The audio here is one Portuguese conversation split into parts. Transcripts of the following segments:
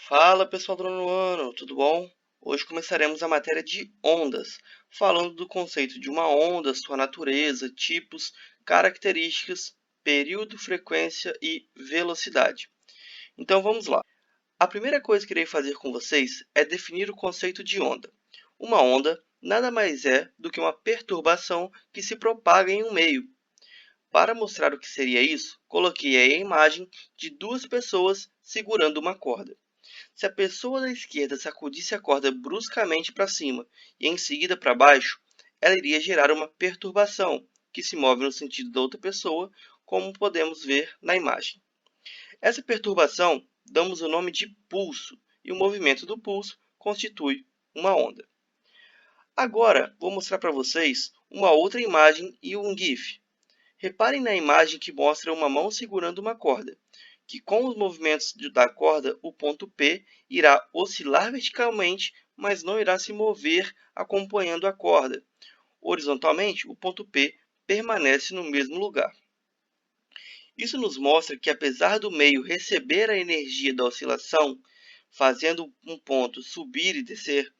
Fala pessoal do nono ano, tudo bom? Hoje começaremos a matéria de ondas, falando do conceito de uma onda, sua natureza, tipos, características, período, frequência e velocidade. Então vamos lá. A primeira coisa que irei fazer com vocês é definir o conceito de onda. Uma onda nada mais é do que uma perturbação que se propaga em um meio. Para mostrar o que seria isso, coloquei aí a imagem de duas pessoas segurando uma corda. Se a pessoa da esquerda sacudisse a corda bruscamente para cima e em seguida para baixo, ela iria gerar uma perturbação, que se move no sentido da outra pessoa, como podemos ver na imagem. Essa perturbação damos o nome de pulso, e o movimento do pulso constitui uma onda. Agora, vou mostrar para vocês uma outra imagem e um GIF. Reparem na imagem que mostra uma mão segurando uma corda, que com os movimentos da corda, o ponto P irá oscilar verticalmente, mas não irá se mover acompanhando a corda. Horizontalmente, o ponto P permanece no mesmo lugar. Isso nos mostra que, apesar do meio receber a energia da oscilação, fazendo um ponto subir e descer,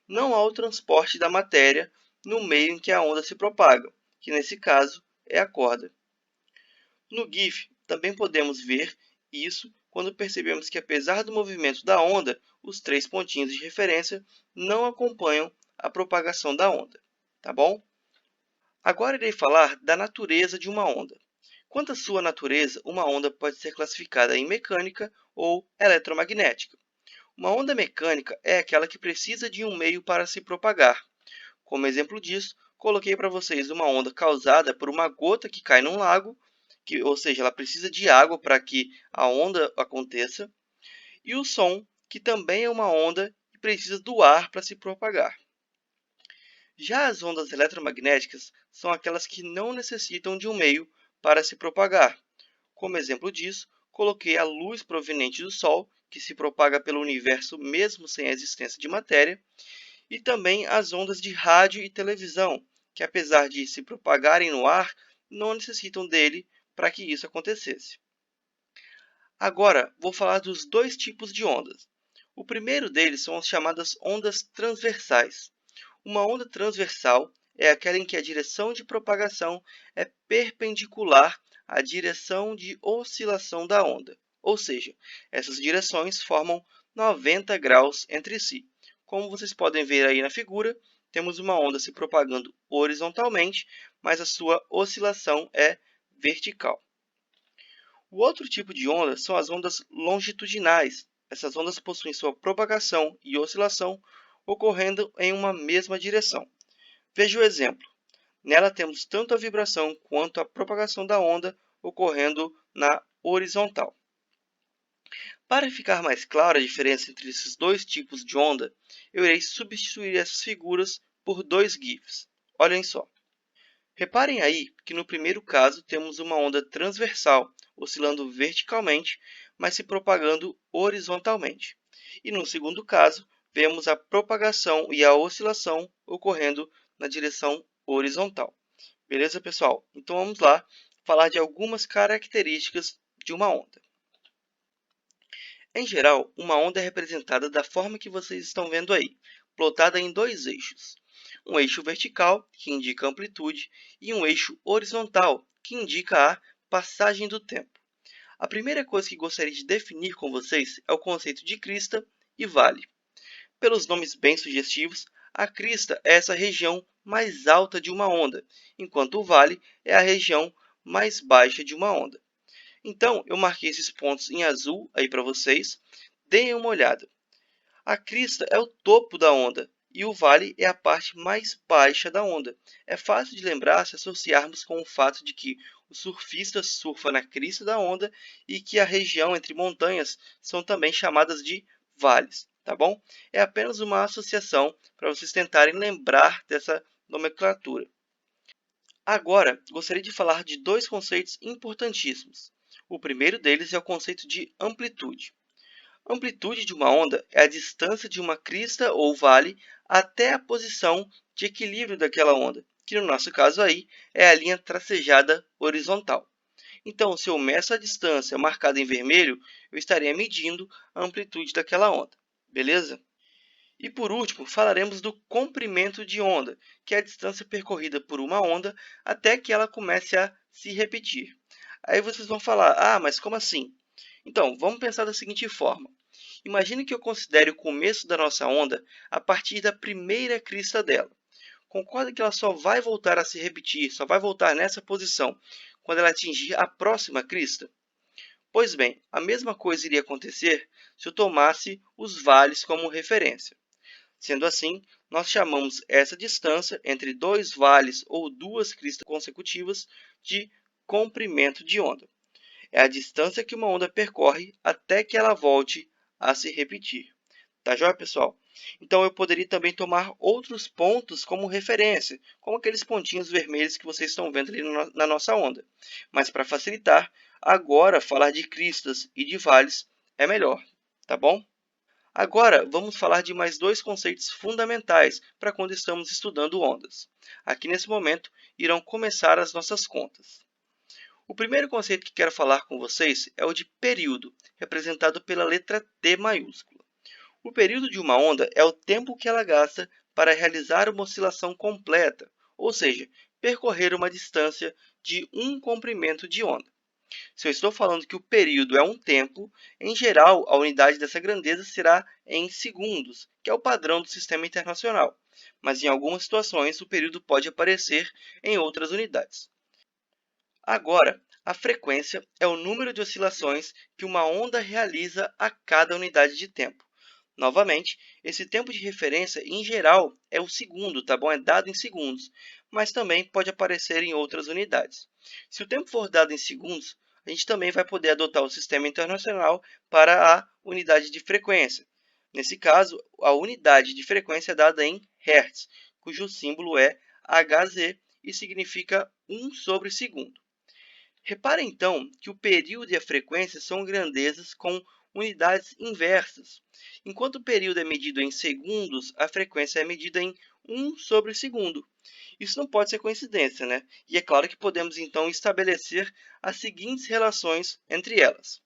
não há o transporte da matéria no meio em que a onda se propaga, que nesse caso é a corda. No GIF, também podemos ver isso quando percebemos que, apesar do movimento da onda, os três pontinhos de referência não acompanham a propagação da onda. Tá bom? Agora irei falar da natureza de uma onda. Quanto à sua natureza, uma onda pode ser classificada em mecânica ou eletromagnética. Uma onda mecânica é aquela que precisa de um meio para se propagar. Como exemplo disso, coloquei para vocês uma onda causada por uma gota que cai num lago, ou seja, ela precisa de água para que a onda aconteça, e o som, que também é uma onda e precisa do ar para se propagar. Já as ondas eletromagnéticas são aquelas que não necessitam de um meio para se propagar. Como exemplo disso, coloquei a luz proveniente do Sol, que se propaga pelo universo mesmo sem a existência de matéria, e também as ondas de rádio e televisão, que apesar de se propagarem no ar, não necessitam dele para que isso acontecesse. Agora, vou falar dos dois tipos de ondas. O primeiro deles são as chamadas ondas transversais. Uma onda transversal é aquela em que a direção de propagação é perpendicular à direção de oscilação da onda, ou seja, essas direções formam 90 graus entre si. Como vocês podem ver aí na figura, temos uma onda se propagando horizontalmente, mas a sua oscilação é vertical. O outro tipo de onda são as ondas longitudinais. Essas ondas possuem sua propagação e oscilação ocorrendo em uma mesma direção. Veja o exemplo. Nela temos tanto a vibração quanto a propagação da onda ocorrendo na horizontal. Para ficar mais clara a diferença entre esses dois tipos de onda, eu irei substituir essas figuras por dois GIFs. Olhem só. Reparem aí que no primeiro caso temos uma onda transversal, oscilando verticalmente, mas se propagando horizontalmente. E no segundo caso, vemos a propagação e a oscilação ocorrendo na direção horizontal. Beleza, pessoal? Então vamos lá falar de algumas características de uma onda. Em geral, uma onda é representada da forma que vocês estão vendo aí, plotada em dois eixos. Um eixo vertical, que indica a amplitude, e um eixo horizontal, que indica a passagem do tempo. A primeira coisa que gostaria de definir com vocês é o conceito de crista e vale. Pelos nomes bem sugestivos, a crista é essa região mais alta de uma onda, enquanto o vale é a região mais baixa de uma onda. Então, eu marquei esses pontos em azul aí para vocês. Deem uma olhada. A crista é o topo da onda e o vale é a parte mais baixa da onda. É fácil de lembrar se associarmos com o fato de que o surfista surfa na crista da onda e que a região entre montanhas são também chamadas de vales, tá bom? É apenas uma associação para vocês tentarem lembrar dessa nomenclatura. Agora, gostaria de falar de dois conceitos importantíssimos. O primeiro deles é o conceito de amplitude. A amplitude de uma onda é a distância de uma crista ou vale até a posição de equilíbrio daquela onda, que no nosso caso aí é a linha tracejada horizontal. Então, se eu meço a distância marcada em vermelho, eu estaria medindo a amplitude daquela onda, beleza? E por último, falaremos do comprimento de onda, que é a distância percorrida por uma onda até que ela comece a se repetir. Aí vocês vão falar, mas como assim? Então, vamos pensar da seguinte forma. Imagine que eu considere o começo da nossa onda a partir da primeira crista dela. Concorda que ela só vai voltar a se repetir, só vai voltar nessa posição quando ela atingir a próxima crista? Pois bem, a mesma coisa iria acontecer se eu tomasse os vales como referência. Sendo assim, nós chamamos essa distância entre dois vales ou duas cristas consecutivas de comprimento de onda. É a distância que uma onda percorre até que ela volte a se repetir. Tá joia, pessoal? Então, eu poderia também tomar outros pontos como referência, como aqueles pontinhos vermelhos que vocês estão vendo ali na nossa onda. Mas, para facilitar, agora falar de cristas e de vales é melhor, tá bom? Agora, vamos falar de mais dois conceitos fundamentais para quando estamos estudando ondas. Aqui, nesse momento, irão começar as nossas contas. O primeiro conceito que quero falar com vocês é o de período, representado pela letra T maiúscula. O período de uma onda é o tempo que ela gasta para realizar uma oscilação completa, ou seja, percorrer uma distância de um comprimento de onda. Se eu estou falando que o período é um tempo, em geral, a unidade dessa grandeza será em segundos, que é o padrão do sistema internacional. Mas em algumas situações, o período pode aparecer em outras unidades. Agora, a frequência é o número de oscilações que uma onda realiza a cada unidade de tempo. Novamente, esse tempo de referência, em geral, é o segundo, tá bom? É dado em segundos, mas também pode aparecer em outras unidades. Se o tempo for dado em segundos, a gente também vai poder adotar o sistema internacional para a unidade de frequência. Nesse caso, a unidade de frequência é dada em Hz, cujo símbolo é Hz e significa 1 sobre segundo. Repare, então, que o período e a frequência são grandezas com unidades inversas. Enquanto o período é medido em segundos, a frequência é medida em 1 sobre segundo. Isso não pode ser coincidência, né? E é claro que podemos, então, estabelecer as seguintes relações entre elas.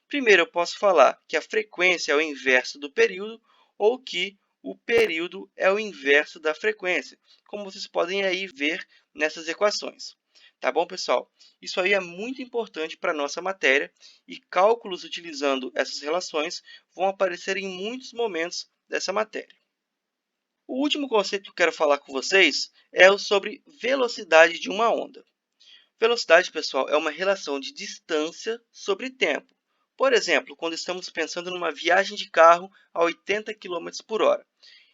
Primeiro, eu posso falar que a frequência é o inverso do período ou que o período é o inverso da frequência, como vocês podem aí ver nessas equações. Tá bom, pessoal? Isso aí é muito importante para a nossa matéria e cálculos utilizando essas relações vão aparecer em muitos momentos dessa matéria. O último conceito que eu quero falar com vocês é o sobre velocidade de uma onda. Velocidade, pessoal, é uma relação de distância sobre tempo. Por exemplo, quando estamos pensando numa viagem de carro a 80 km por hora,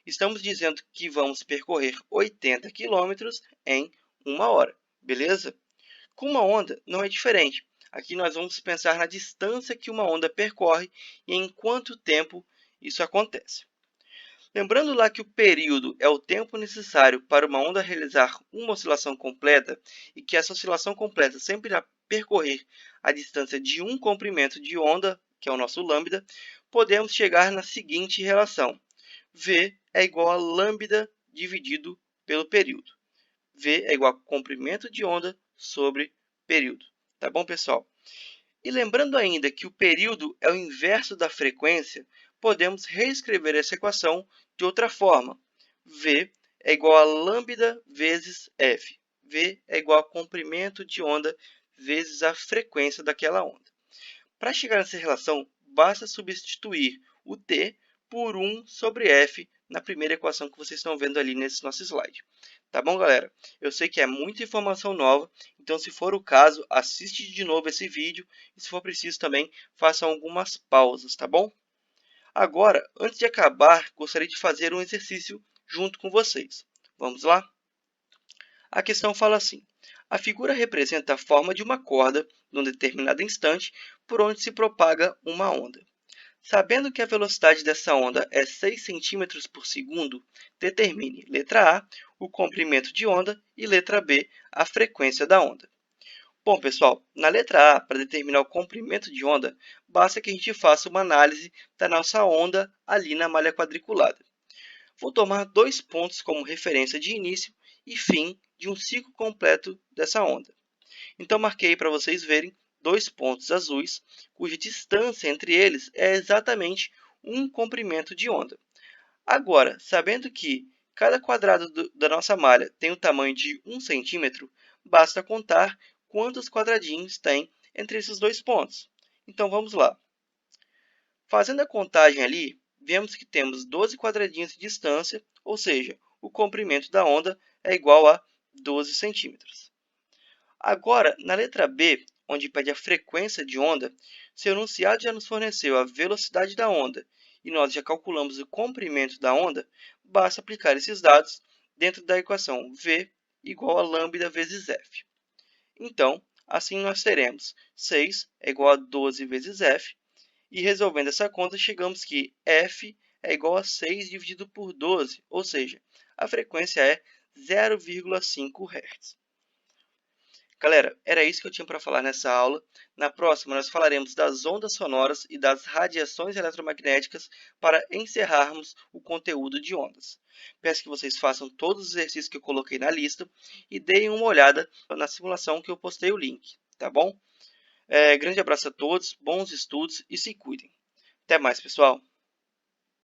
estamos dizendo que vamos percorrer 80 km em uma hora, beleza? Com uma onda, não é diferente. Aqui nós vamos pensar na distância que uma onda percorre e em quanto tempo isso acontece. Lembrando lá que o período é o tempo necessário para uma onda realizar uma oscilação completa e que essa oscilação completa sempre irá percorrer a distância de um comprimento de onda, que é o nosso lambda, podemos chegar na seguinte relação. V é igual a lambda dividido pelo período. V é igual a comprimento de onda sobre período. Tá bom, pessoal? E lembrando ainda que o período é o inverso da frequência, podemos reescrever essa equação de outra forma. V é igual a lambda vezes F. V é igual a comprimento de onda vezes a frequência daquela onda. Para chegar nessa relação, basta substituir o t por 1 sobre f na primeira equação que vocês estão vendo ali nesse nosso slide. Tá bom, galera? Eu sei que é muita informação nova, então se for o caso, assiste de novo esse vídeo e se for preciso também, faça algumas pausas, tá bom? Agora, antes de acabar, gostaria de fazer um exercício junto com vocês. Vamos lá? A questão fala assim: a figura representa a forma de uma corda num determinado instante por onde se propaga uma onda. Sabendo que a velocidade dessa onda é 6 centímetros por segundo, determine, letra A, o comprimento de onda e letra B, a frequência da onda. Bom, pessoal, na letra A, para determinar o comprimento de onda, basta que a gente faça uma análise da nossa onda ali na malha quadriculada. Vou tomar dois pontos como referência de início e fim de um ciclo completo dessa onda. Então, marquei para vocês verem dois pontos azuis, cuja distância entre eles é exatamente um comprimento de onda. Agora, sabendo que cada quadrado da nossa malha tem o tamanho de 1 centímetro, basta contar quantos quadradinhos tem entre esses dois pontos. Então, vamos lá. Fazendo a contagem ali, vemos que temos 12 quadradinhos de distância, ou seja, o comprimento da onda é igual a 12 centímetros. Agora, na letra B, onde pede a frequência de onda, se o enunciado já nos forneceu a velocidade da onda e nós já calculamos o comprimento da onda, basta aplicar esses dados dentro da equação V igual a lambda vezes F. Então, assim nós teremos 6 é igual a 12 vezes F, e resolvendo essa conta, chegamos que F é igual a 6 dividido por 12, ou seja, a frequência é 0,5 Hz. Galera, era isso que eu tinha para falar nessa aula. Na próxima, nós falaremos das ondas sonoras e das radiações eletromagnéticas para encerrarmos o conteúdo de ondas. Peço que vocês façam todos os exercícios que eu coloquei na lista e deem uma olhada na simulação que eu postei o link, tá bom? Grande abraço a todos, bons estudos e se cuidem. Até mais, pessoal!